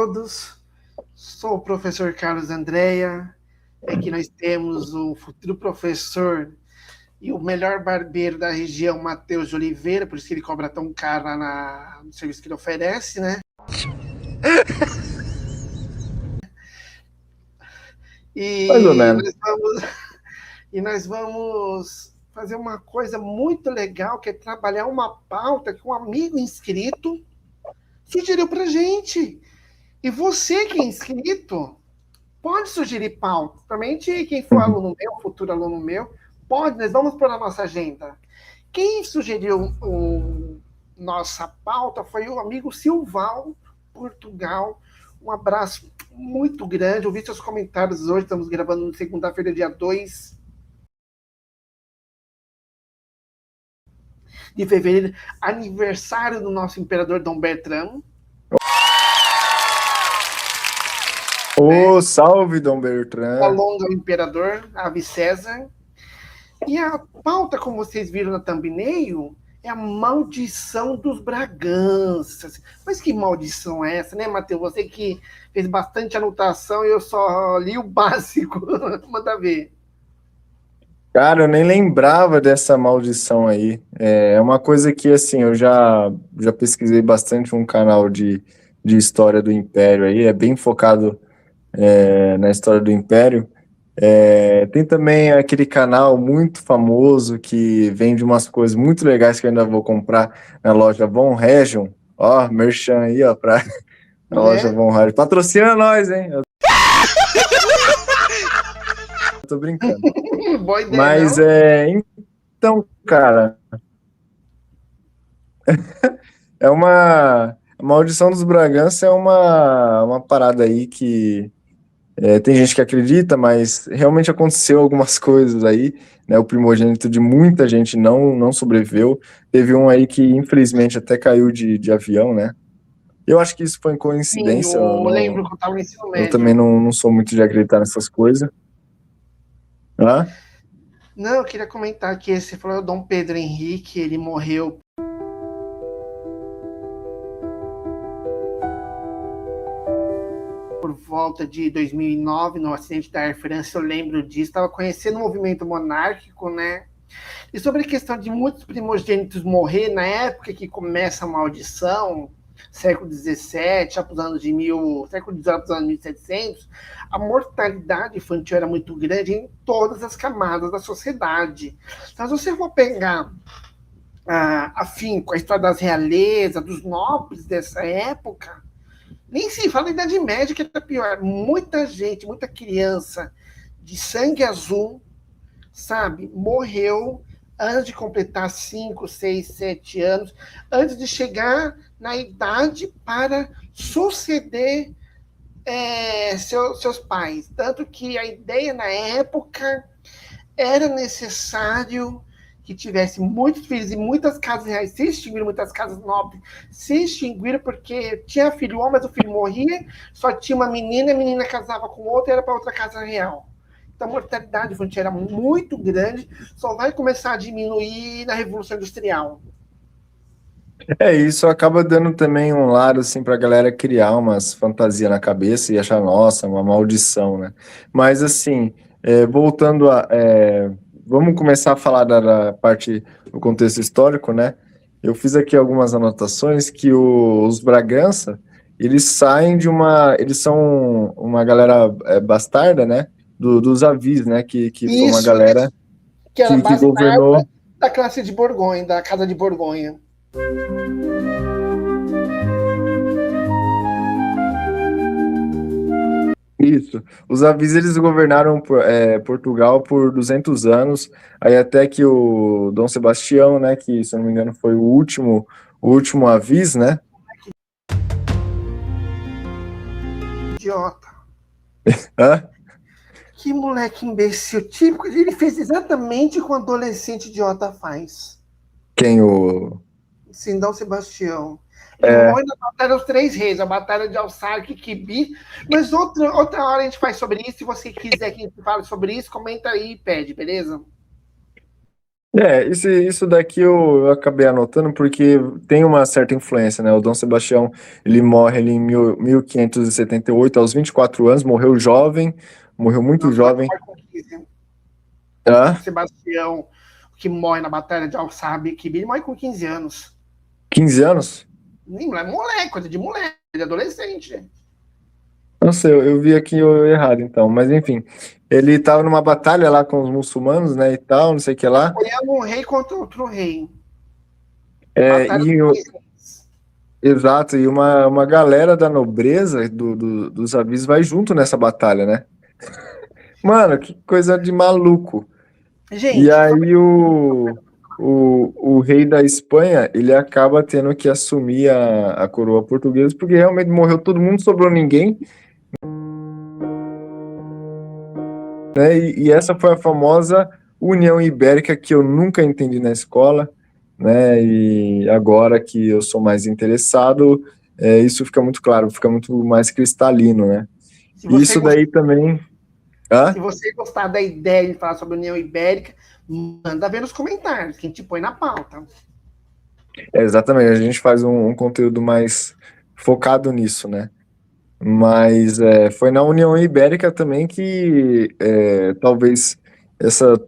todos. Sou o professor Carlos Andréa. Aqui nós temos o futuro professor e o melhor barbeiro da região, Matheus de Oliveira, por isso que ele cobra tão caro lá no serviço que ele oferece, né? Mais ou menos. Nós vamos fazer uma coisa muito legal, que é trabalhar uma pauta que um amigo inscrito sugeriu pra gente. E você que é inscrito, pode sugerir pauta. Principalmente quem for aluno meu, futuro aluno meu, pode, nós vamos pôr na nossa agenda. Quem sugeriu nossa pauta foi o amigo Silval, Portugal. Um abraço muito grande. Eu vi seus comentários hoje, estamos gravando na segunda-feira, dia 2 de fevereiro, aniversário do nosso imperador Dom Bertrand. Salve, Dom Bertrand. Alonga o imperador, ave César. E a pauta, como vocês viram na thumbnail, é a maldição dos Braganças. Mas que maldição é essa, né, Matheus? Você que fez bastante anotação e eu só li o básico. Manda ver. Cara, eu nem lembrava dessa maldição aí. É uma coisa que, assim, eu já pesquisei bastante um canal de história do Império aí, é bem focado na história do Império. Tem também aquele canal muito famoso que vende umas coisas muito legais que eu ainda vou comprar na loja Von Region. Ó, merchan aí, ó, na loja Von Region. Patrocina nós, hein? Eu tô brincando. Boa ideia, mas, então, cara, a maldição dos Bragança é uma parada aí que tem gente que acredita, mas realmente aconteceu algumas coisas aí, né? O primogênito de muita gente não sobreviveu. Teve um aí que, infelizmente, até caiu de avião, né? Eu acho que isso foi coincidência. Sim, eu lembro que eu estava no ensino médio. Eu também não sou muito de acreditar nessas coisas. Hã? Não, eu queria comentar que esse foi o Dom Pedro Henrique, ele morreu por volta de 2009, no acidente da Air France, eu lembro disso, estava conhecendo o movimento monárquico, né? E sobre a questão de muitos primogênitos morrer na época que começa a maldição, século XVII, já para os anos século XIX, para os anos 1700, a mortalidade infantil era muito grande em todas as camadas da sociedade. Então, se você for pegar com a história das realezas, dos nobres dessa época, nem se fala da Idade Média, que é pior. Muita gente, muita criança de sangue azul, sabe, morreu antes de completar 5, 6, 7 anos, antes de chegar na idade para suceder seus pais. Tanto que a ideia na época era necessário que tivesse muitos filhos e muitas casas reais se extinguiram, muitas casas nobres se extinguiram porque tinha filho homem, mas o filho morria, só tinha uma menina, a menina casava com outra e era para outra casa real. Então a mortalidade infantil era muito grande, só vai começar a diminuir na Revolução Industrial. Isso acaba dando também um lado, assim, pra galera criar umas fantasias na cabeça e achar, nossa, uma maldição, né? Mas, assim, voltando vamos começar a falar da parte do contexto histórico, né? Eu fiz aqui algumas anotações que os Bragança, eles saem eles são uma galera bastarda, né? Dos Avis, né? Que foi uma galera que era que governou da classe de Borgonha, da Casa de Borgonha. Isso. Os Avis, eles governaram Portugal por 200 anos, aí até que o Dom Sebastião, né, que, se eu não me engano, foi o último Avis, né? Idiota. Hã? Que moleque imbecil. Típico, ele fez exatamente o que um adolescente idiota faz. Quem? Sim, Dom Sebastião. Ele morre na Batalha dos Três Reis, a Batalha de Alçarque e Quibi. Mas outra hora a gente faz sobre isso. Se você quiser que a gente fale sobre isso, comenta aí e pede, beleza? Isso daqui eu acabei anotando porque tem uma certa influência, né? O Dom Sebastião, ele morre ali em 1578, aos 24 anos, morreu jovem, morreu muito Nossa, mas jovem. morre com 15. Dom Hã? Sebastião, que morre na Batalha de Alçabe-Quibir, ele morre com 15 anos. 15 anos? Nem moleque, coisa de moleque, de adolescente. Não sei, eu vi aqui errado então, mas enfim. Ele estava numa batalha lá com os muçulmanos, né, e tal, não sei o que lá. Apoiando um rei contra outro rei. É, Batalha e, dos Reis. exato, e uma galera da nobreza dos avisos vai junto nessa batalha, né? Mano, que coisa de maluco. E Gente, aí o rei da Espanha, ele acaba tendo que assumir a coroa portuguesa, porque realmente morreu todo mundo, sobrou ninguém, né? E essa foi a famosa União Ibérica que eu nunca entendi na escola, né? E agora que eu sou mais interessado, isso fica muito claro, fica muito mais cristalino, né? se E você, isso daí também... se Hã? você gostar da ideia de falar sobre a União Ibérica, manda ver nos comentários, que a gente põe na pauta. Exatamente, a gente faz um conteúdo mais focado nisso, né? Mas foi na União Ibérica também que talvez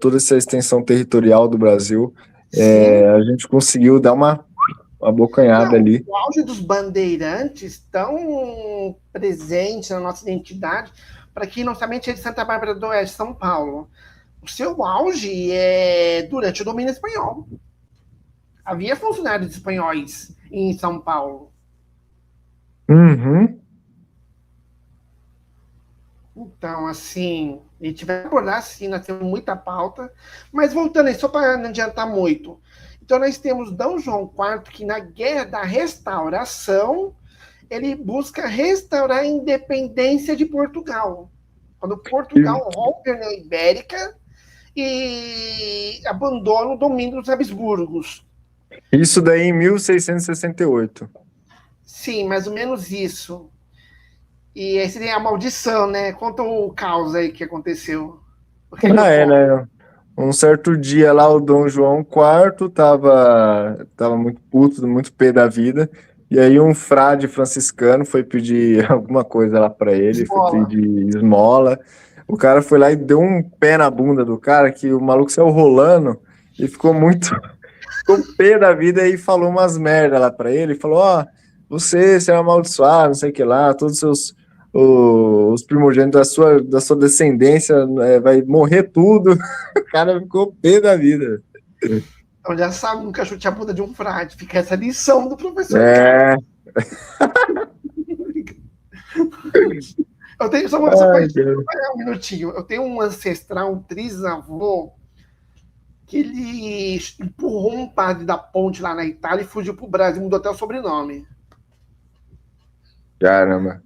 toda essa extensão territorial do Brasil, Sim. a gente conseguiu dar uma abocanhada Não, ali. o auge dos bandeirantes tão presente na nossa identidade, para quem não sabe, a gente é de Santa Bárbara do Oeste, São Paulo. O seu auge é durante o domínio espanhol. Havia funcionários espanhóis em São Paulo. Uhum. Então, assim, a gente vai abordar, sim, nós temos muita pauta. Mas voltando aí, só para não adiantar muito. Então, nós temos D. João IV, que na Guerra da Restauração, ele busca restaurar a independência de Portugal. Quando E Portugal rompe a União Ibérica e abandona o domínio dos Habsburgos. isso daí em 1668. Sim, mais ou menos isso. E esse tem a maldição, né? Conta o caos aí que aconteceu. O que ele Ah, ocorre. né? Um certo dia lá, o Dom João IV tava muito puto, muito pé da vida. E aí um frade franciscano foi pedir alguma coisa lá para ele, foi Esmola. pedir esmola. O cara foi lá e deu um pé na bunda do cara, que o maluco saiu rolando e ficou muito, ficou pé da vida e falou umas merda lá para ele. Falou: Ó, você é amaldiçoado, não sei o que lá, todos os seus os primogênitos da sua descendência vai morrer tudo. O cara ficou pé da vida. Então já sabe, nunca chute a bunda de um frade. Fica essa lição do professor Carlos. É. Eu tenho só Ai, para Deus. um minutinho. Eu tenho um ancestral, um trisavô, que ele empurrou um padre da ponte lá na Itália e fugiu para o Brasil, mudou até o sobrenome. Caramba.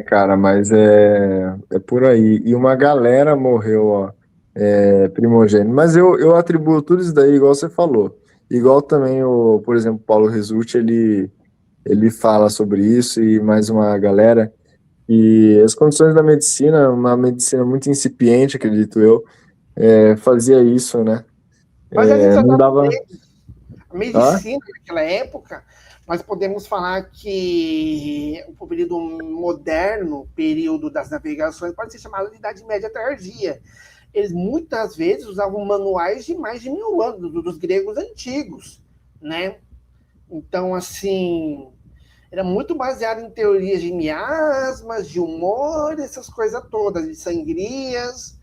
Cara, mas é por aí. E uma galera morreu, ó, primogênito. Mas eu atribuo tudo isso daí, igual você falou. Igual também, por exemplo, Paulo Resulti, ele fala sobre isso e mais uma galera. E as condições da medicina, uma medicina muito incipiente, acredito eu, fazia isso, né? Mas às vezes Não dava. a Ah, medicina naquela época, nós podemos falar que o período moderno, período das navegações, pode ser chamado de Idade Média Tardia. Eles muitas vezes usavam manuais de mais de 1000 anos, dos gregos antigos, né? Então, assim, era muito baseado em teorias de miasmas, de humor, essas coisas todas, de sangrias.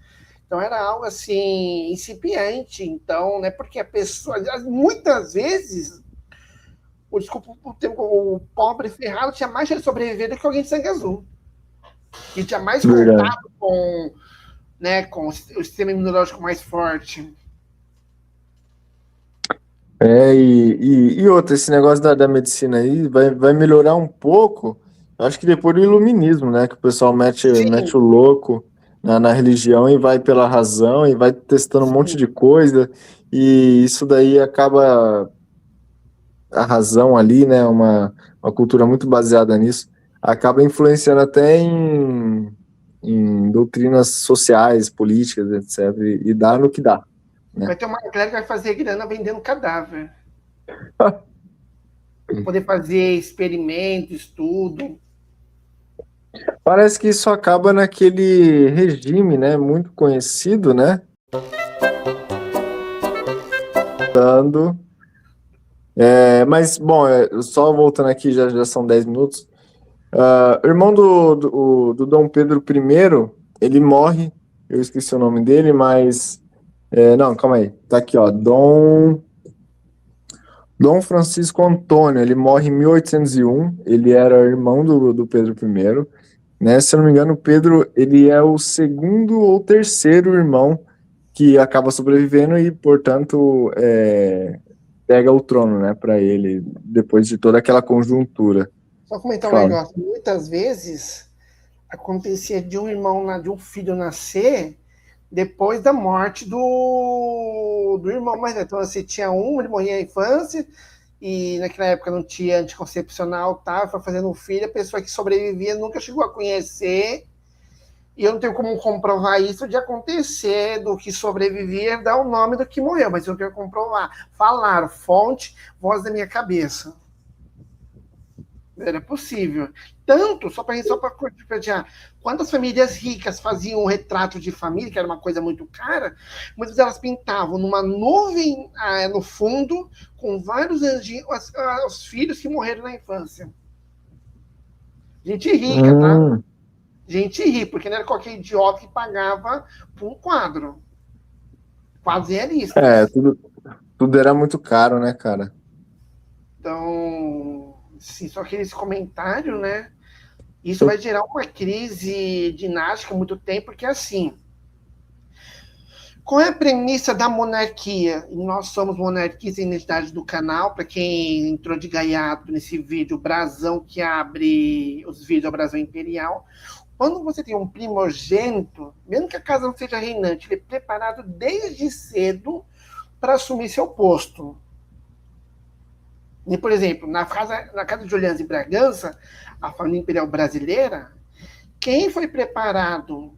Então era algo assim incipiente. Então, né? Porque a pessoa, muitas vezes, desculpa o termo, o pobre ferrado tinha mais chance de sobreviver do que alguém de sangue azul. E tinha mais verdade. contato com, né, com o sistema imunológico mais forte. E outra, esse negócio da medicina aí vai melhorar um pouco, acho que depois do iluminismo, né? Que o pessoal Sim, mete o louco na religião e vai pela razão e vai testando um monte sim. de coisa, e isso daí acaba a razão ali, né? Uma cultura muito baseada nisso, acaba influenciando até em doutrinas sociais, políticas, etc. E dá no que dá, né? Vai ter uma galera que vai fazer grana vendendo cadáver. Poder fazer experimentos, estudo. Parece que isso acaba naquele regime, né, muito conhecido, né? Mas, bom, só voltando aqui, já são 10 minutos. O irmão do Dom Pedro I, ele morre, eu esqueci o nome dele, mas... não, calma aí, tá aqui, ó, Dom Francisco Antônio, ele morre em 1801, ele era irmão do Pedro I, né? Se eu não me engano, o Pedro, ele é o segundo ou terceiro irmão que acaba sobrevivendo e, portanto, pega o trono, né, para ele, depois de toda aquela conjuntura. Só comentar um Fala. negócio. Muitas vezes acontecia de um irmão, de um filho nascer depois da morte do irmão mais velho. Então, você tinha um, ele morria na infância, e naquela época não tinha anticoncepcional, tá? Foi fazendo um filho, a pessoa que sobrevivia nunca chegou a conhecer, e eu não tenho como comprovar isso de acontecer, do que sobrevivia, dar o nome do que morreu, mas eu não tenho como comprovar. Falaram, fonte, voz da minha cabeça. Era possível. Tanto, só para compartilhar, quando as famílias ricas faziam um retrato de família, que era uma coisa muito cara, muitas delas pintavam numa nuvem no fundo, com vários anjinhos, os filhos que morreram na infância. Gente rica, tá? Gente rica, porque não era qualquer idiota que pagava por um quadro. Quadros realistas. Tudo era muito caro, né, cara? Então, sim, só que esse comentário, né? Isso vai gerar uma crise dinástica há muito tempo, porque assim, qual é a premissa da monarquia? E nós somos monarquistas em identidade do canal, para quem entrou de gaiato nesse vídeo, o brasão que abre os vídeos é o brasão imperial. Quando você tem um primogênito, mesmo que a casa não seja reinante, ele é preparado desde cedo para assumir seu posto. E, por exemplo, na casa de Orleans e Bragança, a família imperial brasileira, quem foi preparado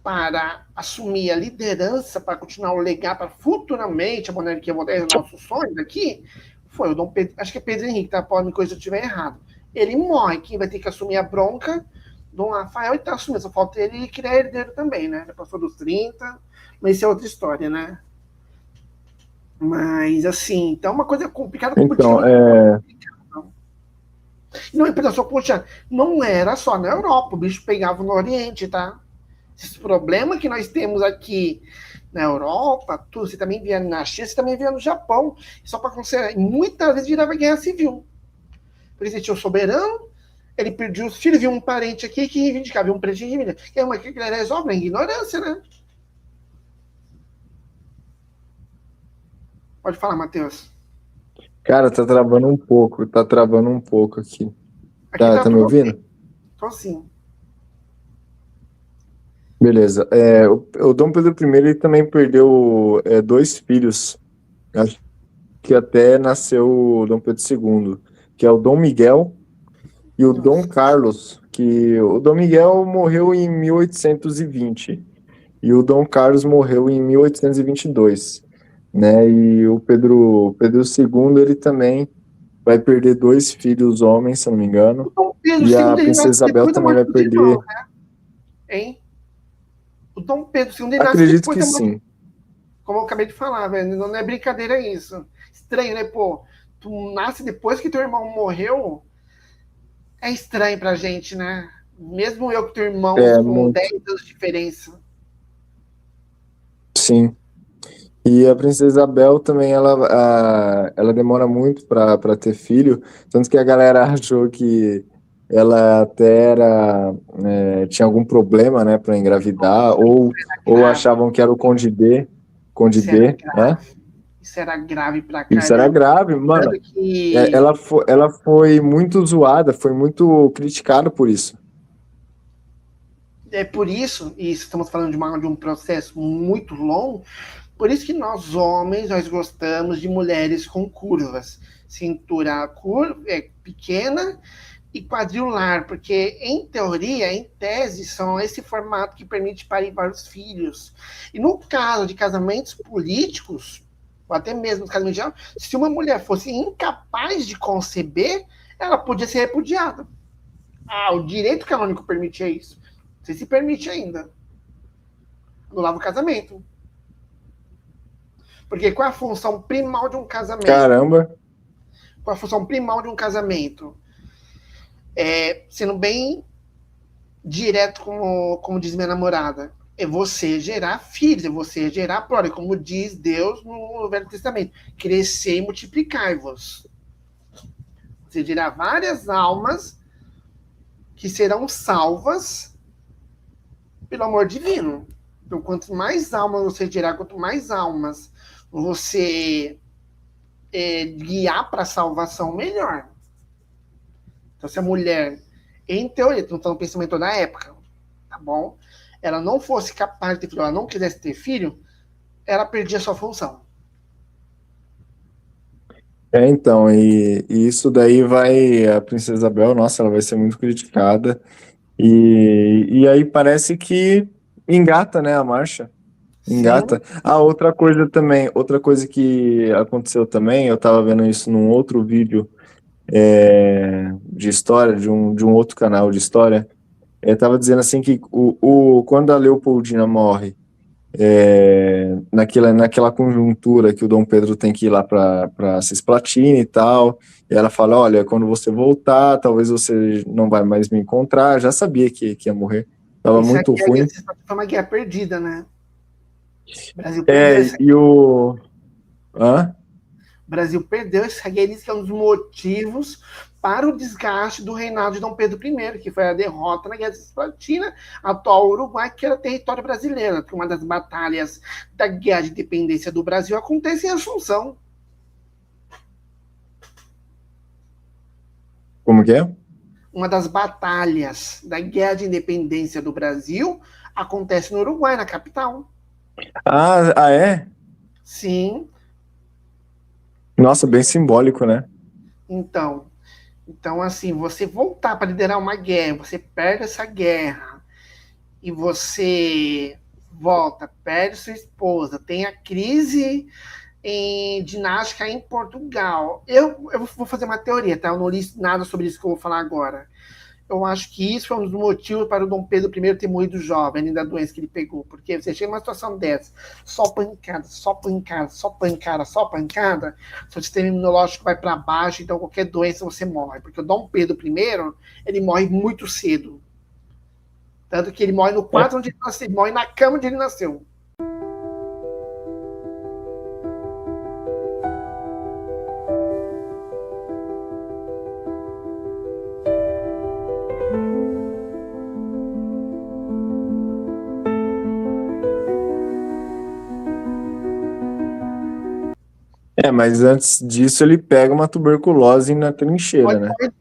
para assumir a liderança, para continuar o legado, para futuramente a monarquia moderna, nossos sonhos aqui, foi o Dom Pedro, acho que é Pedro Henrique, tá? Pode me coisa se eu estiver errado. Ele morre, quem vai ter que assumir a bronca, Dom Rafael, e tá assumindo, só falta ele criar herdeiro também, né? Já passou dos 30, mas isso é outra história, né? Mas, assim, então é uma coisa complicada. Então, Não, impressão, poxa, não era só na Europa, o bicho pegava no Oriente, tá? Esse problema que nós temos aqui na Europa, tudo, você também via na China, você também via no Japão, só para considerar, muitas vezes virava guerra civil. Por isso, tinha o soberano, ele perdia os filhos, viu um parente aqui que reivindicava, viu um parente que reivindicava. É uma que ele resolve na ignorância, né? Pode falar, Matheus. Cara, tá travando um pouco aqui. Aqui Tá me ouvindo? Tô sim. Beleza. O Dom Pedro I ele também perdeu 2 filhos. Acho que até nasceu o Dom Pedro II, que é o Dom Miguel e o Dom Carlos, que o Dom Miguel morreu em 1820 e o Dom Carlos morreu em 1822, né? E o Pedro II, ele também vai perder 2 filhos homens, se eu não me engano. O Dom Pedro E a II, princesa Isabel também vai perder. Irmão, né? Hein? O Dom Pedro II nasce Acredito depois que da morte. sim. Como eu acabei de falar, velho, não é brincadeira isso. Estranho, né, pô? Tu nasce depois que teu irmão morreu, é estranho pra gente, né? Mesmo eu que teu irmão com Muito. 10 anos de diferença. Sim. E a princesa Isabel também, ela demora muito para ter filho, tanto que a galera achou que ela até tinha algum problema, né, para engravidar, ou achavam que era o Conde B, né? Isso era grave pra caramba. Isso era grave, mano. Ela foi muito zoada, foi muito criticada por isso. É por isso, e estamos falando de um processo muito longo, por isso que nós homens, nós gostamos de mulheres com curvas. Cintura pequena, e quadrilar, porque, em teoria, em tese, são esse formato que permite parir vários filhos. E no caso de casamentos políticos, ou até mesmo no casamento geral, se uma mulher fosse incapaz de conceber, ela podia ser repudiada. Ah, o direito canônico permitia isso. Não sei se permite ainda. Anulava o casamento. Porque qual é a função primal de um casamento? Caramba. Qual é a função primal de um casamento? Sendo bem direto, como diz minha namorada, é você gerar filhos, é você gerar prole, como diz Deus no Velho Testamento, crescer e multiplicar-vos. Você gerar várias almas que serão salvas pelo amor divino. Então, quanto mais almas você gerar, quanto mais almas você guiar para a salvação, melhor. Então, se a mulher, em teoria, não está no pensamento da época, tá bom? Ela não fosse capaz de ter filho, ela não quisesse ter filho, ela perdia a sua função. Então, e isso daí vai, a Princesa Isabel, nossa, ela vai ser muito criticada, e aí parece que engata, né, a marcha, Sim, engata. Ah, outra coisa também, outra coisa que aconteceu também, eu tava vendo isso num outro vídeo de história, de um outro canal de história, tava dizendo assim que quando a Leopoldina morre, naquela conjuntura que o Dom Pedro tem que ir lá para Cisplatina e tal, e ela fala, olha, quando você voltar, talvez você não vai mais me encontrar, já sabia que ia morrer, tava isso muito aqui ruim. foi uma guerra perdida, né? O Brasil perdeu essa E o... Hã? O Brasil perdeu essa guerra, que é um dos motivos para o desgaste do reinado de Dom Pedro I, que foi a derrota na Guerra de Cisplatina, atual Uruguai, que era território brasileiro, que uma das batalhas da Guerra de Independência do Brasil acontece em Assunção. Como que é? Uma das batalhas da Guerra de Independência do Brasil acontece no Uruguai, na capital. É? Sim, Nossa, bem simbólico, né? então assim, você voltar para liderar uma guerra, você perde essa guerra, e você volta, perde sua esposa, tem a crise dinástica em Portugal. Eu vou fazer uma teoria, tá? Eu não li nada sobre isso que eu vou falar agora. Eu acho que isso foi um dos motivos para o Dom Pedro I ter morrido jovem, além da doença que ele pegou. Porque você chega numa situação dessa, só pancada, só pancada, só pancada, só pancada, seu sistema imunológico vai para baixo, então qualquer doença você morre. Porque o Dom Pedro I, ele morre muito cedo. Tanto que ele morre no quarto onde ele nasceu, ele morre na cama onde ele nasceu. Mas antes disso ele pega uma tuberculose na trincheira, né? Ele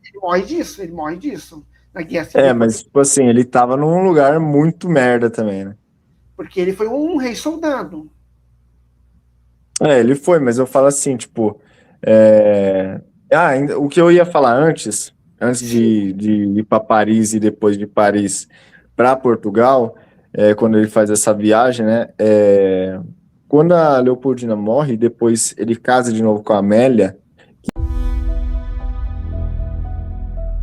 morre disso. Na Guerra Civil Mas Portuguesa. tipo assim, ele tava num lugar muito merda também, né? Porque ele foi um rei soldado. Ele foi, mas eu falo assim, tipo, o que eu ia falar antes Sim. de ir para Paris e depois de Paris para Portugal, quando ele faz essa viagem, né? Quando a Leopoldina morre, depois ele casa de novo com a Amélia,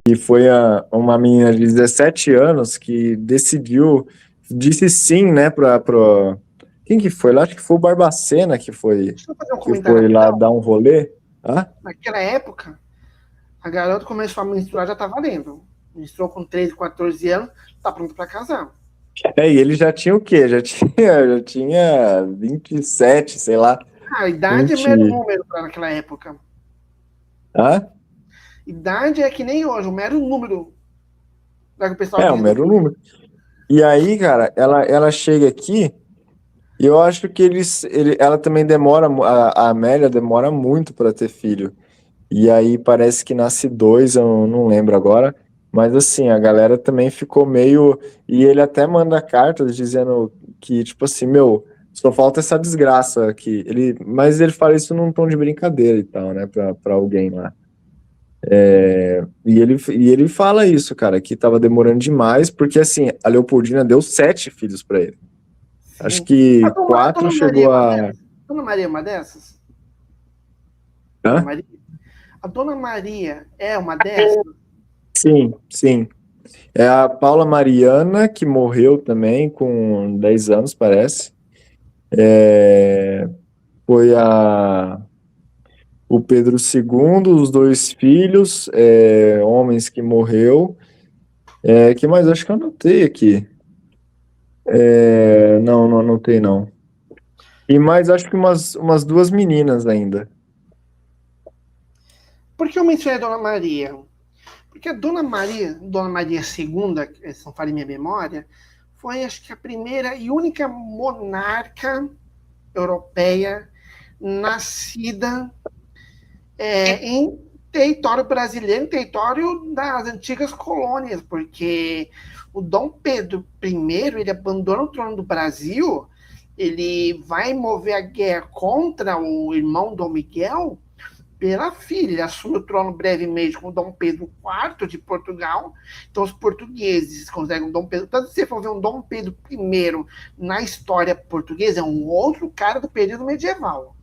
que foi uma menina de 17 anos que disse sim, né, quem que foi lá? Acho que foi o Barbacena Deixa eu fazer um que comentário foi lá rapidão. dar um rolê. Hã? Naquela época, a garota começou a menstruar, já tá valendo. Menstruou com 13, 14 anos, tá pronto para casar. E ele já tinha o quê? Já tinha 27, sei lá, A idade é mero 20. número para naquela época. Hã? Idade é que nem hoje, um mero número. O pessoal Um diz no mero número. E aí, cara, ela chega aqui e eu acho que ela também demora, a Amélia demora muito para ter filho. E aí parece que nasce dois, eu não lembro agora. Mas assim, a galera também ficou meio. E ele até manda cartas dizendo que, tipo assim, meu, só falta essa desgraça aqui. Mas ele fala isso num tom de brincadeira e tal, né, pra alguém lá. E ele fala isso, cara, que tava demorando demais, porque assim, a Leopoldina deu 7 filhos para ele. Acho Sim. que A 4 Dona Maria é chegou uma a. dessas? Dona Maria é uma dessas? Dona Hã? Maria? A Dona Maria é uma dessas? Sim, sim. É a Paula Mariana, que morreu também com 10 anos, parece. É, foi o Pedro II, os 2 filhos, homens que morreu. Que mais? Acho que eu anotei aqui. Não, não anotei, não. E mais, acho que umas 2 meninas ainda. Por que eu mencionei a Dona Maria? Porque a Dona Maria II, se não falha minha memória, foi acho que a primeira e única monarca europeia nascida em território brasileiro, em território das antigas colônias, porque o Dom Pedro I, ele abandona o trono do Brasil, ele vai mover a guerra contra o irmão Dom Miguel pela filha. Ele assume o trono brevemente com Dom Pedro IV de Portugal. Então, os portugueses conseguem Dom Pedro. Tanto se você for ver um Dom Pedro I na história portuguesa, é um outro cara do período medieval.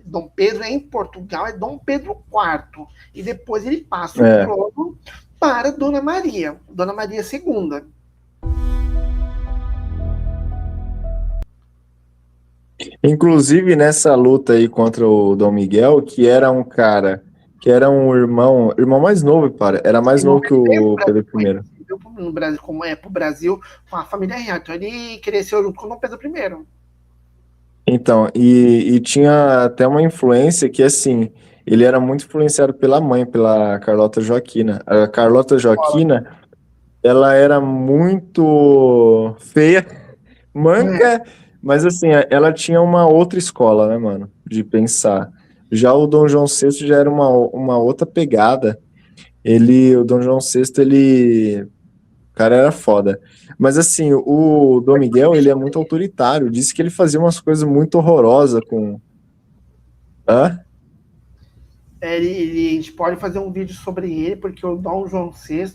Dom Pedro em Portugal é Dom Pedro IV. E depois ele passa o É. trono para Dona Maria II. Inclusive nessa luta aí contra o Dom Miguel, que era um cara, que era um irmão mais novo, para, era mais novo que o Pedro I. No Brasil, como é para o Brasil, com a família real. Então ele cresceu junto com Dom Pedro I. Então, e tinha até uma influência que, assim, ele era muito influenciado pela mãe, pela Carlota Joaquina. A Carlota Joaquina, ela era muito feia, É, manca, mas assim, ela tinha uma outra escola, né, mano, de pensar. Já o Dom João VI já era uma outra pegada. O Dom João VI, o cara era foda. Mas assim, o Dom Miguel, ele é muito autoritário. Disse que ele fazia umas coisas muito horrorosas com. Hã? a gente pode fazer um vídeo sobre ele, porque o Dom João VI,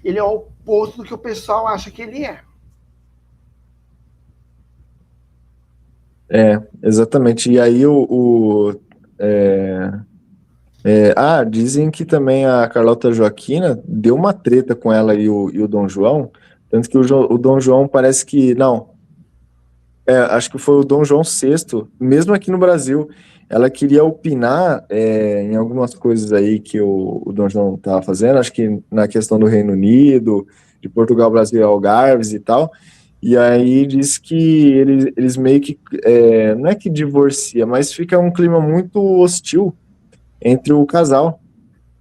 ele é o oposto do que o pessoal acha que ele é. Exatamente. E aí dizem que também a Carlota Joaquina deu uma treta com ela e o Dom João, tanto que o Dom João parece que, não, acho que foi o Dom João VI, mesmo aqui no Brasil, ela queria opinar em algumas coisas aí que o Dom João estava fazendo, acho que na questão do Reino Unido, de Portugal, Brasil e Algarves e tal, e aí diz que eles meio que, não é que divorcia, mas fica um clima muito hostil entre o casal,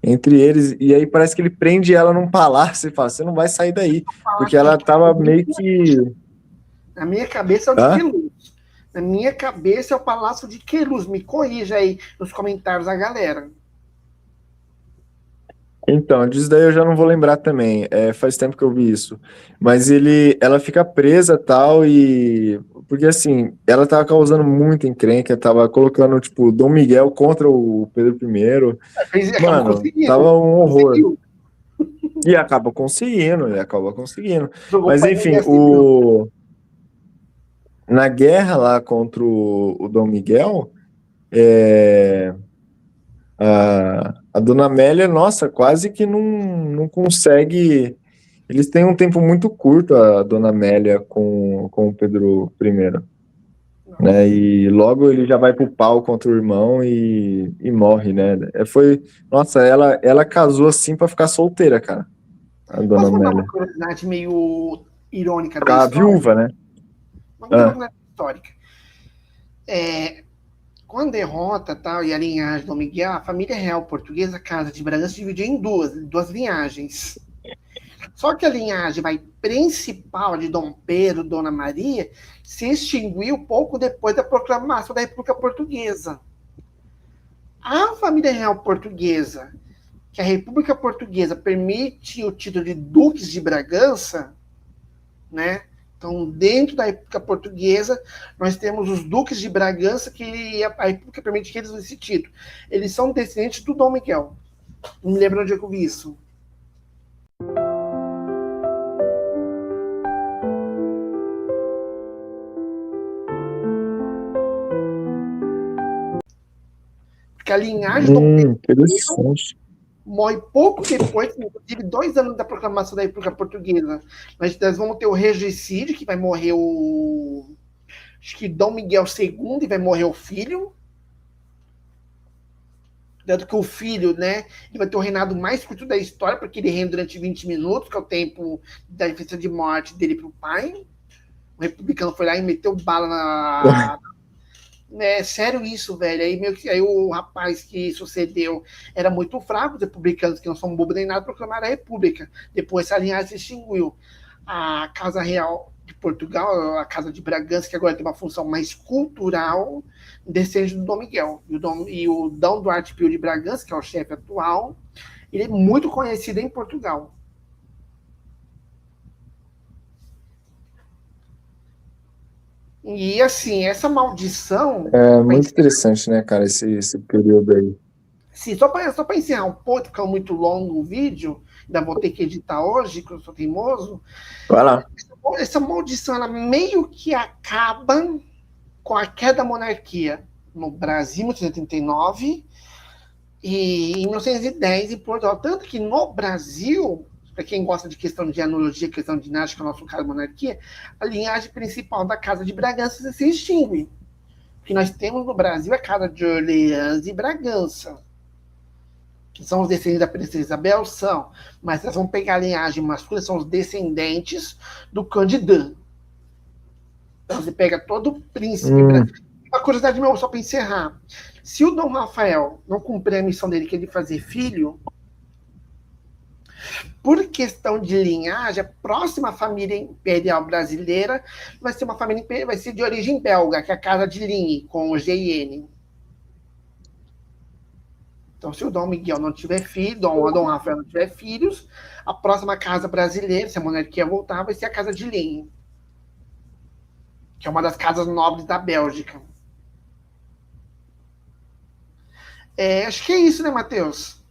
entre eles, e aí parece que ele prende ela num palácio e fala, você não vai sair daí, porque Palácio ela de tava meio que... Na minha cabeça é o de Hã? Queluz. Na minha cabeça é o Palácio de Queluz. Me corrija aí nos comentários a galera. Então, disso daí eu já não vou lembrar também. Faz tempo que eu vi isso. Mas ela fica presa tal e porque assim, ela tava causando muita encrenca, tava colocando tipo Dom Miguel contra o Pedro I. Acabou Mano, conseguindo. tava um horror. Conseguiu. E acaba conseguindo. Jogou Mas para a enfim, Guerra Civil. na guerra lá contra o Dom Miguel, é, a Dona Amélia, nossa, quase que não consegue. Eles têm um tempo muito curto, a Dona Amélia com o Pedro I, né? Nossa. E logo ele já vai pro pau contra o irmão e morre, né? Nossa, ela casou assim pra ficar solteira, cara, a Dona Posso contar uma Amélia. curiosidade meio irônica da Ficar história? viúva, né? Uma Ah, curiosidade histórica. Com a derrota tal, e a linhagem do Miguel, a família real portuguesa, a Casa de Bragança, se dividiu em duas linhagens. Só que a linhagem principal de Dom Pedro, Dona Maria, se extinguiu pouco depois da proclamação da República Portuguesa. A família real portuguesa, que a República Portuguesa permite o título de Duques de Bragança, né? Então, dentro da República Portuguesa, nós temos os Duques de Bragança, que a República permite que eles usem esse título. Eles são descendentes do Dom Miguel. Não me lembro onde eu vi isso. Porque a linhagem do Interessante. morre pouco depois, inclusive 2 anos da proclamação da República Portuguesa. Nós vamos ter o regicídio, que vai morrer o. Acho que Dom Miguel II, e vai morrer o filho. Tanto que o filho, né, ele vai ter o reinado mais curto da história, porque ele reina durante 20 minutos, que é o tempo da diferença de morte dele para o pai. O republicano foi lá e meteu bala na. É sério isso, velho. Aí, meio que, aí o rapaz que sucedeu era muito fraco, os republicanos, que não são bobo nem nada, proclamaram a república. Depois essa linhagem se extinguiu. A Casa Real de Portugal, a Casa de Bragança, que agora tem uma função mais cultural, descende do Dom Miguel. E o Dom Duarte Pio de Bragança, que é o chefe atual, ele é muito conhecido em Portugal. E assim, essa maldição. É muito interessante, né, cara, esse período aí. Sim, só para encerrar um pouco, ficar muito longo o vídeo, ainda vou ter que editar hoje, que eu sou teimoso. Vai lá. Essa maldição, ela meio que acaba com a queda da monarquia no Brasil, em 1889, e em 1910 em Portugal. Tanto que no Brasil, para quem gosta de questão de genealogia, questão de dinástica, no nosso caso, monarquia, a linhagem principal da Casa de Bragança se extingue. O que nós temos no Brasil é a Casa de Orleans e Bragança, que são os descendentes da princesa Isabel, são, mas nós vamos pegar a linhagem masculina, são os descendentes do Conde Dan. Então você pega todo o príncipe. Uma curiosidade meu, só para encerrar. Se o Dom Rafael não cumprir a missão dele, que é de fazer filho, por questão de linhagem, a próxima família imperial brasileira vai ser uma família vai ser de origem belga, que é a Casa de Ligne, com o GN. Então, se o Dom Miguel não tiver filho, Dom Rafael não tiver filhos, a próxima casa brasileira, se a monarquia voltar, vai ser a Casa de Ligne, que é uma das casas nobres da Bélgica. Acho que é isso, né, Matheus?